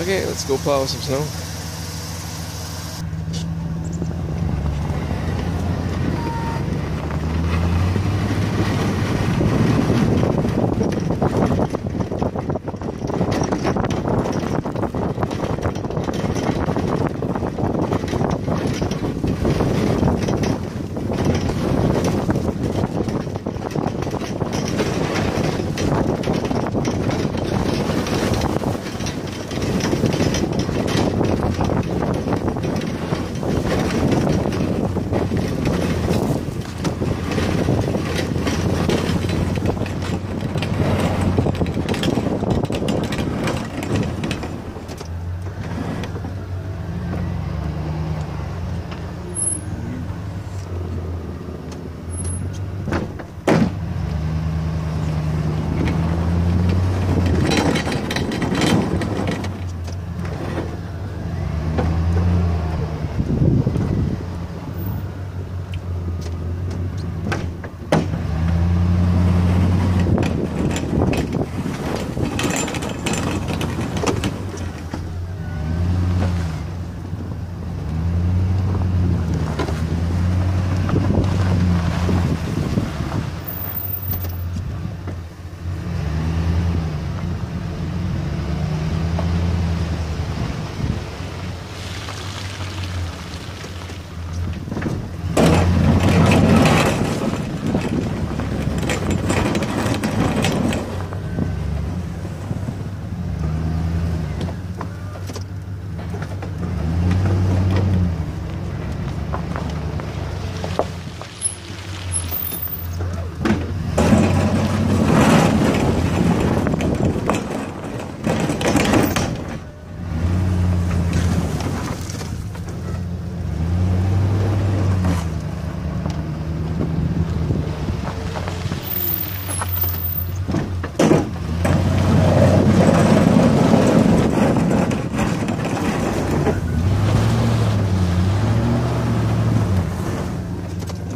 Okay, let's go plow some snow.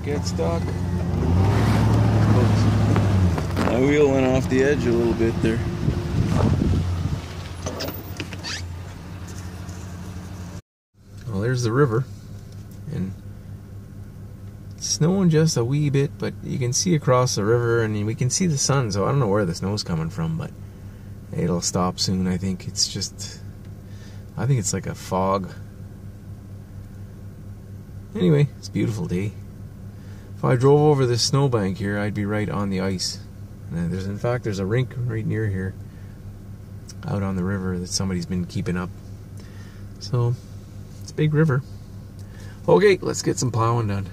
Get stuck. My wheel went off the edge a little bit there. Well, there's the river, and it's snowing just a wee bit, but you can see across the river, and we can see the sun, so I don't know where the snow's coming from, but it'll stop soon. I think it's like a fog. Anyway, it's a beautiful day. If I drove over this snowbank here, I'd be right on the ice. And in fact, there's a rink right near here, out on the river, that somebody's been keeping up. So, it's a big river. Okay, let's get some plowing done.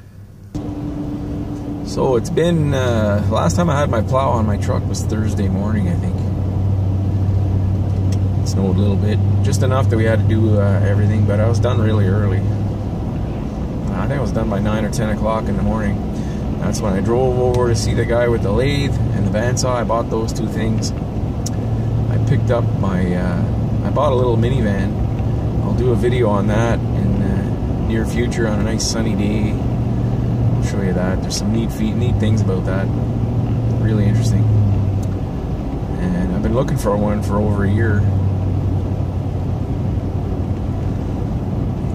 So it's been, last time I had my plow on my truck was Thursday morning, I think. It snowed a little bit, just enough that we had to do everything, but I was done really early. I think I was done by 9 or 10 o'clock in the morning. That's when I drove over to see the guy with the lathe and the bandsaw. I bought those two things. I picked up I bought a little minivan. I'll do a video on that in the near future on a nice sunny day. I'll show you that. There's some neat things about that. Really interesting. And I've been looking for one for over a year.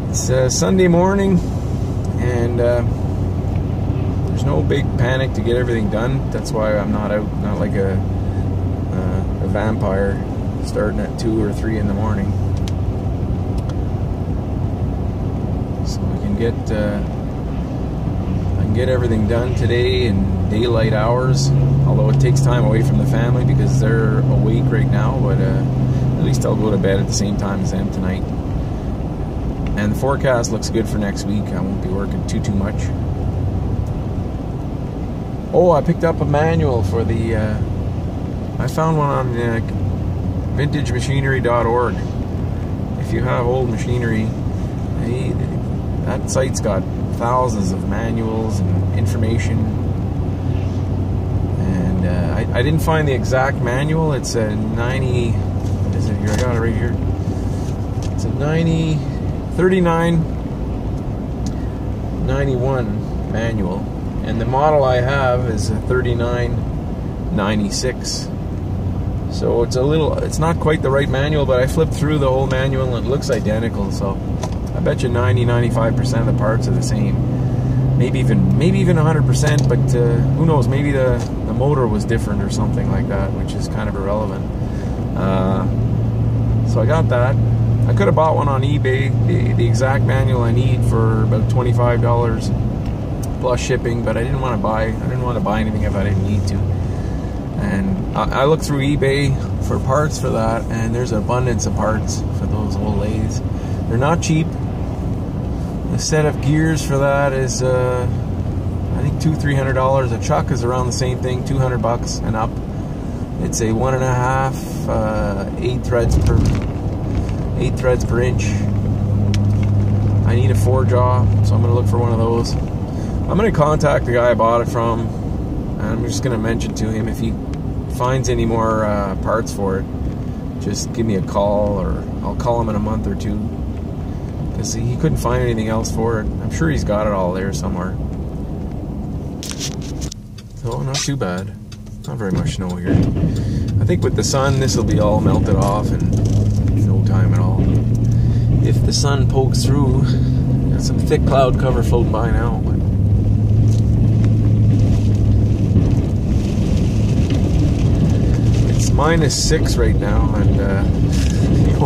It's Sunday morning, and there's no big panic to get everything done. That's why I'm not out, not like a vampire starting at 2 or 3 in the morning. So I can get everything done today in daylight hours, although it takes time away from the family because they're awake right now, but at least I'll go to bed at the same time as them tonight. And the forecast looks good for next week. I won't be working too much. Oh, I picked up a manual for the, I found one on vintagemachinery.org. If you have old machinery, that site's got thousands of manuals and information. And I didn't find the exact manual. It's a 90, what is it here? I got it right here. It's a 3991 manual. And the model I have is a 3996. So it's not quite the right manual, but I flipped through the whole manual and it looks identical. So I bet you 90-95% of the parts are the same. Maybe even 100%, but who knows? Maybe the motor was different or something like that, which is kind of irrelevant. So I got that. I could have bought one on eBay, the exact manual I need for about $25 plus shipping, but I didn't want to buy anything if I didn't need to. And I looked through eBay for parts for that, and there's an abundance of parts for those old lathes. They're not cheap. The set of gears for that is I think $200-300. A chuck is around the same thing, $200 and up. It's a 1.5 8 threads per inch. I need a 4-jaw, so I'm gonna look for one of those. I'm gonna contact the guy I bought it from, and I'm just gonna mention to him if he finds any more parts for it, just give me a call, or I'll call him in a month or two, because he couldn't find anything else for it. I'm sure he's got it all there somewhere. So not too bad. Not very much snow here. I think with the sun this will be all melted off in no time at all. If the sun pokes through, got some thick cloud cover floating by now. But it's -6 right now, and you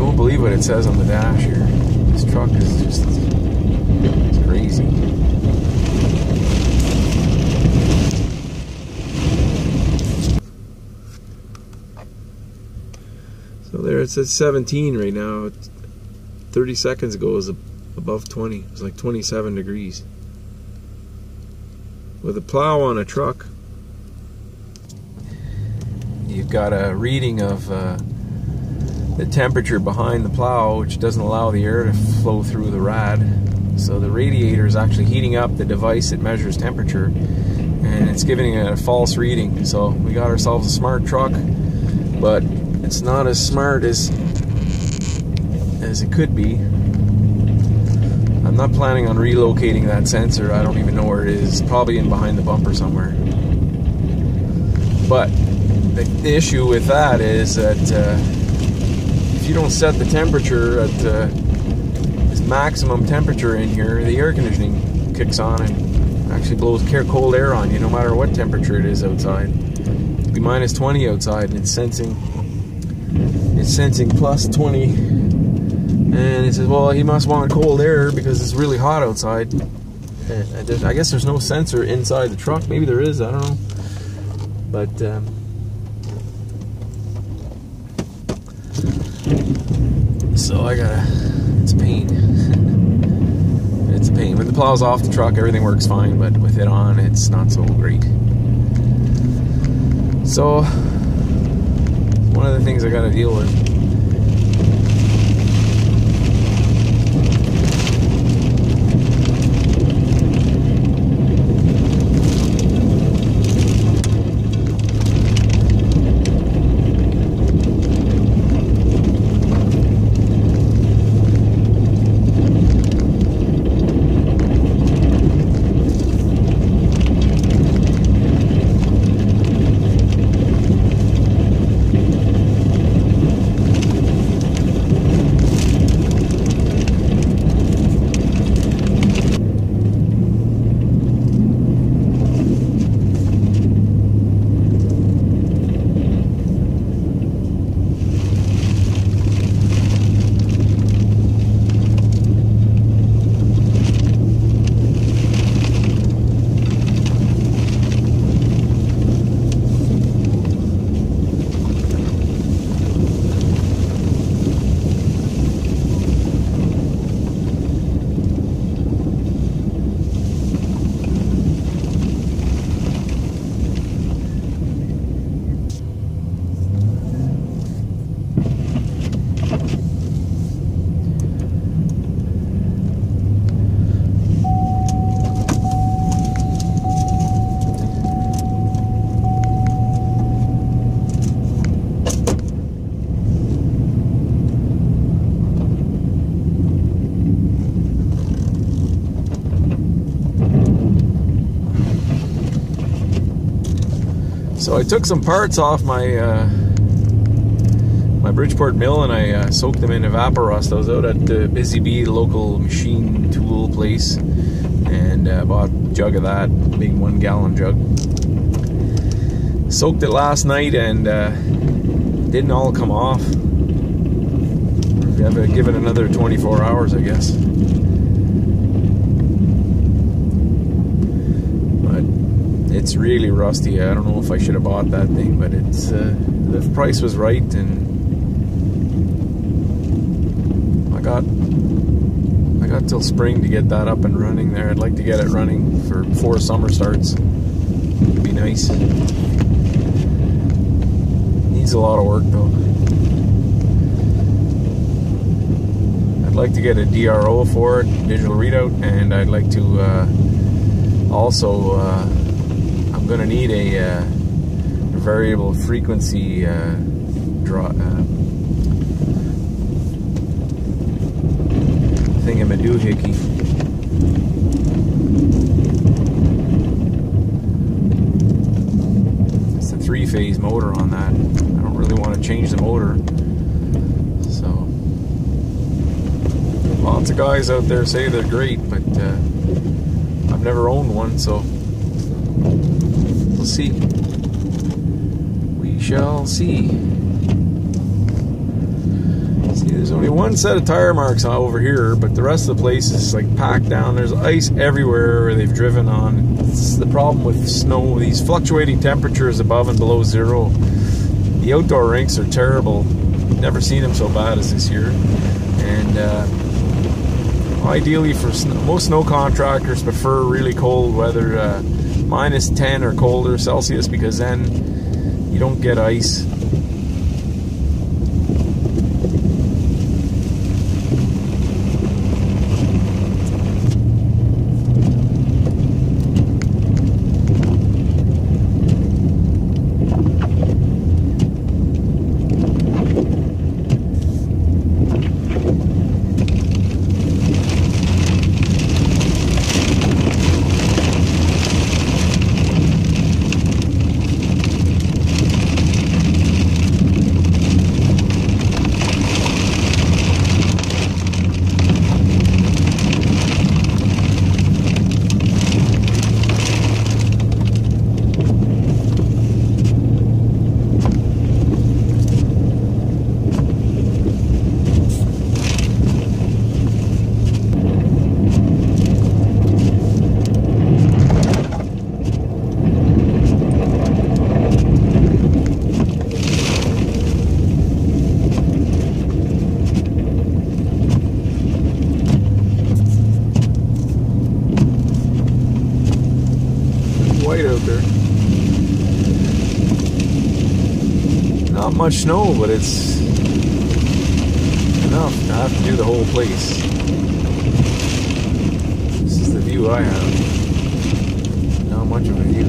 won't believe what it says on the dash here. This truck is just, it's crazy. So there it says 17 right now. 30 seconds ago it was above 20. It was like 27 degrees. With a plow on a truck, you've got a reading of the temperature behind the plow, which doesn't allow the air to flow through the rad. So the radiator is actually heating up the device that measures temperature, and it's giving it a false reading. So we got ourselves a smart truck, but it's not as smart as it could be. I'm not planning on relocating that sensor. I don't even know where it is. Probably in behind the bumper somewhere. But the issue with that is that if you don't set the temperature at this maximum temperature in here, the air conditioning kicks on and actually blows cold air on you no matter what temperature it is outside. It could be -20 outside, and it's sensing plus 20, and it says, well, he must want cold air because it's really hot outside. And I guess there's no sensor inside the truck. Maybe there is, I don't know. But so it's a pain. It's a pain. When the plow's off the truck, everything works fine, but with it on, it's not so great. So one of the things I gotta deal with. So I took some parts off my my Bridgeport mill and I soaked them in Evaporust. I was out at the Busy Bee, the local machine tool place, and bought a jug of that, big 1 gallon jug. Soaked it last night and didn't all come off. We have to give it another 24 hours, I guess. But it's really rusty. I don't know if I should have bought that thing, but it's the price was right, and I got till spring to get that up and running there. I'd like to get it running before summer starts. It'd be nice. Needs a lot of work though. I'd like to get a DRO for it, digital readout, and I'd like to also I'm going to need a variable frequency thingamadoohickey. It's a 3-phase motor on that. I don't really want to change the motor. So lots of guys out there say they're great, but I've never owned one, so we'll see. We shall see. There's only one set of tire marks over here, but the rest of the place is like packed down. There's ice everywhere where they've driven on. It's the problem with snow, these fluctuating temperatures above and below zero. The outdoor rinks are terrible. Never seen them so bad as this year. And ideally for most snow contractors prefer really cold weather, minus 10 or colder Celsius, because then you don't get ice. Out there. Not much snow, but it's enough to have to do the whole place. This is the view I have. Not much of a view.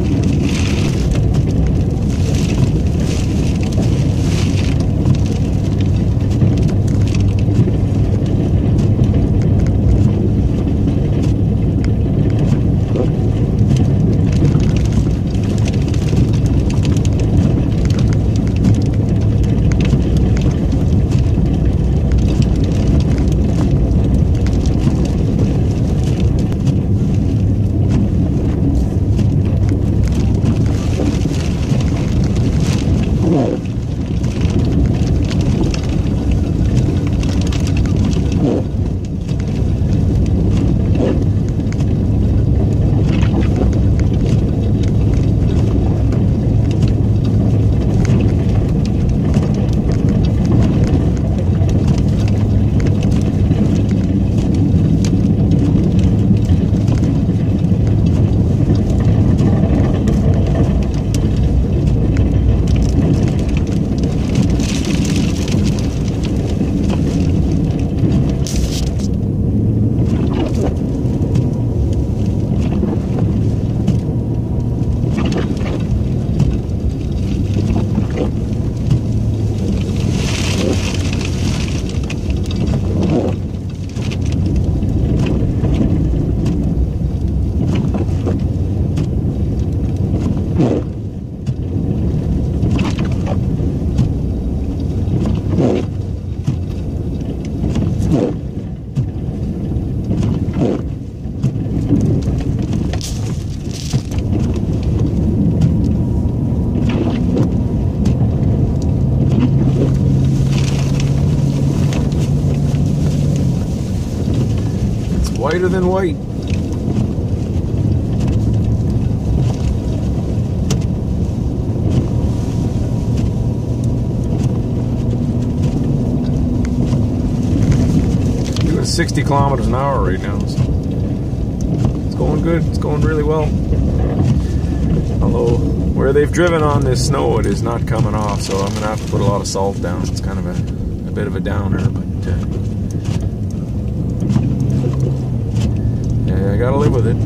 whiter than white. Doing 60 kilometers an hour right now, so it's going good. It's going really well. Although where they've driven on this snow, it is not coming off, so I'm gonna have to put a lot of salt down. It's kind of a bit of a downer, but yeah, I gotta live with it.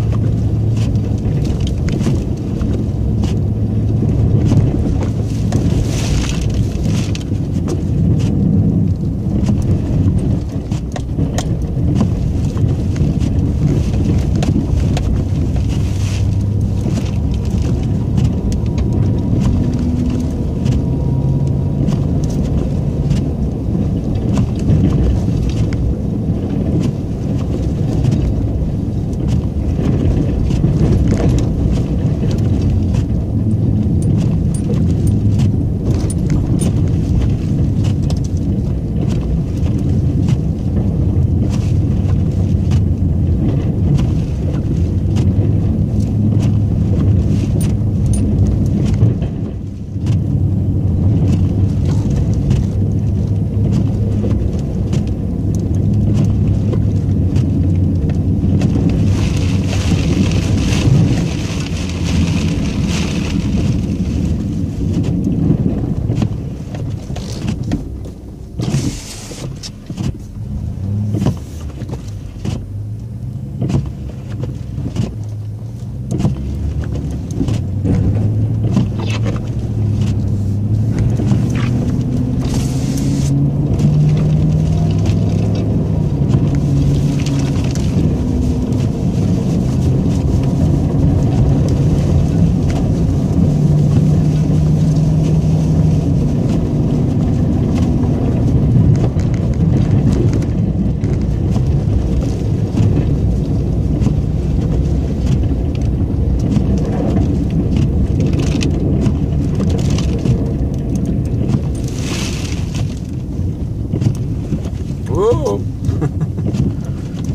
Whoa!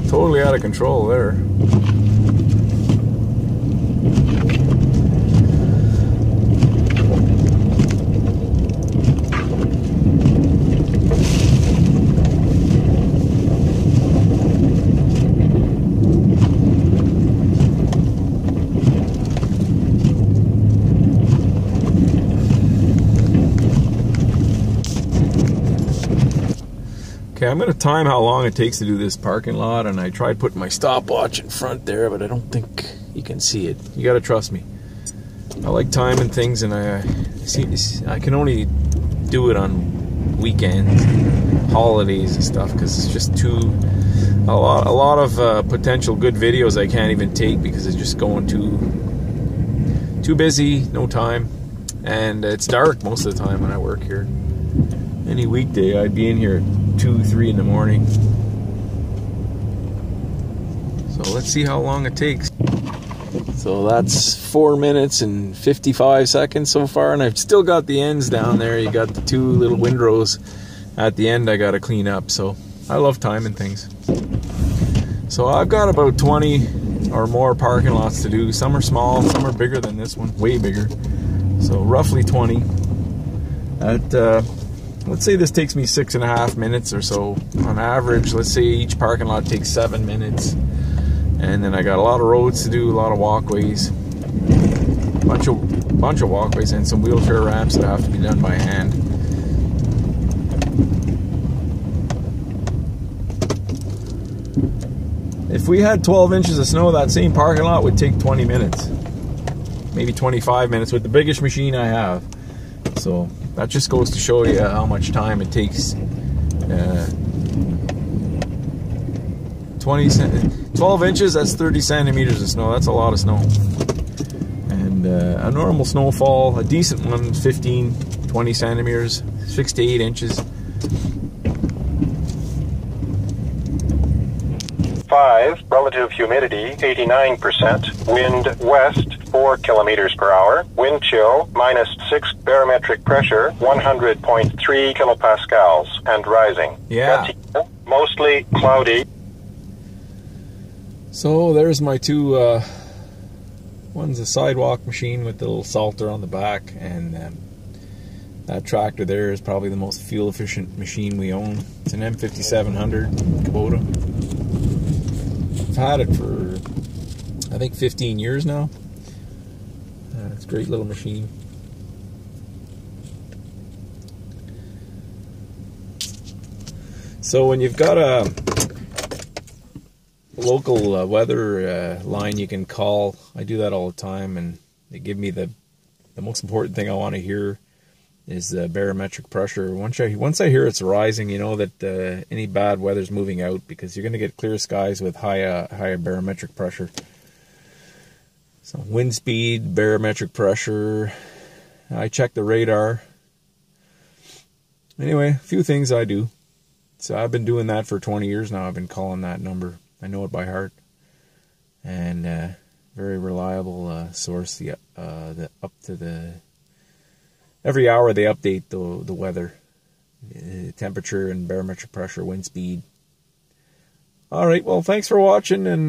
Totally out of control there. Okay, I'm going to time how long it takes to do this parking lot, and I tried putting my stopwatch in front there, but I don't think you can see it. You got to trust me. I like timing things, and I can only do it on weekends, holidays and stuff, because it's just a lot of potential good videos I can't even take because it's just going too busy, no time, and it's dark most of the time when I work here. Any weekday I'd be in here at 2, 3 in the morning. So let's see how long it takes. So that's 4 minutes and 55 seconds so far, and I've still got the ends down there. You got the 2 little windrows at the end I gotta clean up, so I love timing things. So I've got about 20 or more parking lots to do. Some are small, some are bigger than this one, way bigger. So roughly 20. Let's say this takes me 6.5 minutes or so on average. Let's say each parking lot takes 7 minutes, and then I got a lot of roads to do, a lot of walkways, bunch of walkways, and some wheelchair ramps that have to be done by hand. If we had 12 inches of snow, that same parking lot would take 20 minutes, maybe 25 minutes with the biggest machine I have. So that just goes to show you how much time it takes. 12 inches, that's 30 centimeters of snow. That's a lot of snow. And a normal snowfall, a decent one, 15, 20 centimeters, 6 to 8 inches. 5, relative humidity 89%, wind west 4 kilometers per hour, wind chill -6, barometric pressure 100.3 kilopascals and rising. Yeah. Mostly cloudy. So there's my two, one's a sidewalk machine with the little salter on the back, and that tractor there is probably the most fuel efficient machine we own. It's an M5700 Kubota. I've had it for I think 15 years now. It's a great little machine. So when you've got a local weather line you can call, I do that all the time, and they give me the most important thing I want to hear is the barometric pressure. Once I hear it's rising, you know that any bad weather's moving out, because you're going to get clear skies with higher barometric pressure. So wind speed, barometric pressure. I check the radar. Anyway, a few things I do. So I've been doing that for 20 years now. I've been calling that number. I know it by heart. And very reliable source. Every hour they update the weather, temperature and barometric pressure, wind speed. All right, well, thanks for watching, and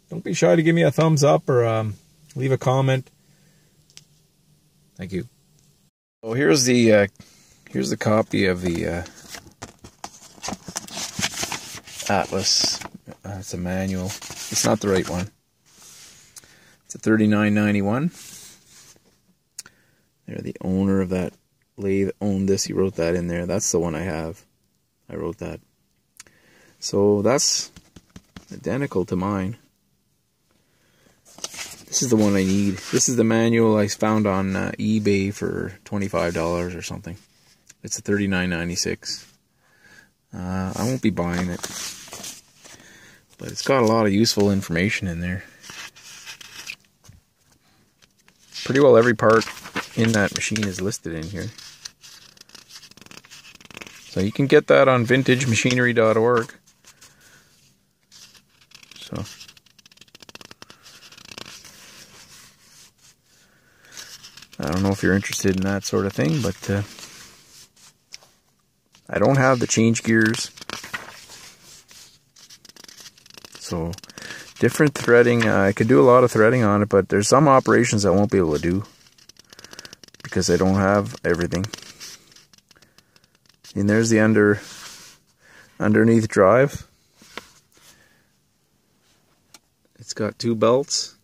don't be shy to give me a thumbs up or leave a comment. Thank you. Oh, here's the copy of the Atlas. It's a manual. It's not the right one. It's a $39.91. There, the owner of that lathe owned this. He wrote that in there. That's the one I have. I wrote that. So that's identical to mine. This is the one I need. This is the manual I found on eBay for $25 or something. It's a $39.96. I won't be buying it, but it's got a lot of useful information in there. Pretty well every part in that machine is listed in here. So you can get that on vintagemachinery.org. So I don't know if you're interested in that sort of thing, but I don't have the change gears. So different threading. I could do a lot of threading on it, but there's some operations I won't be able to do because I don't have everything. And there's the underneath drive. It's got two belts,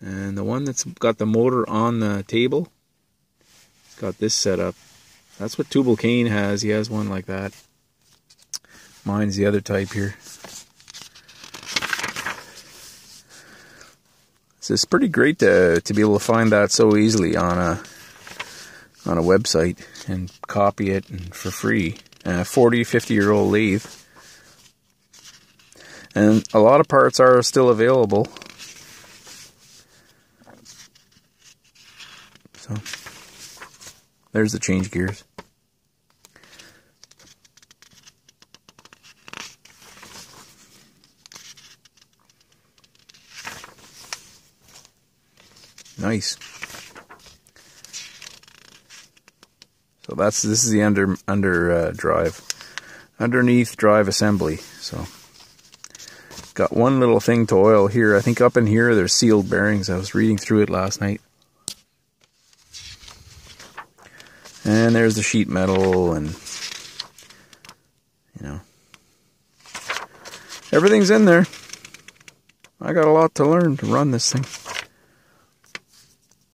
and the one that's got the motor on the table, it's got this set up. That's what Tubal Cain has. He has one like that. Mine's the other type here. So it's pretty great to be able to find that so easily on a website and copy it and for free. 40, 50-year-old lathe. And a lot of parts are still available. So there's the change gears. Nice. So this is the underneath drive assembly. So got one little thing to oil here. I think up in here there's sealed bearings. I was reading through it last night. And there's the sheet metal, and you know, everything's in there. I got a lot to learn to run this thing.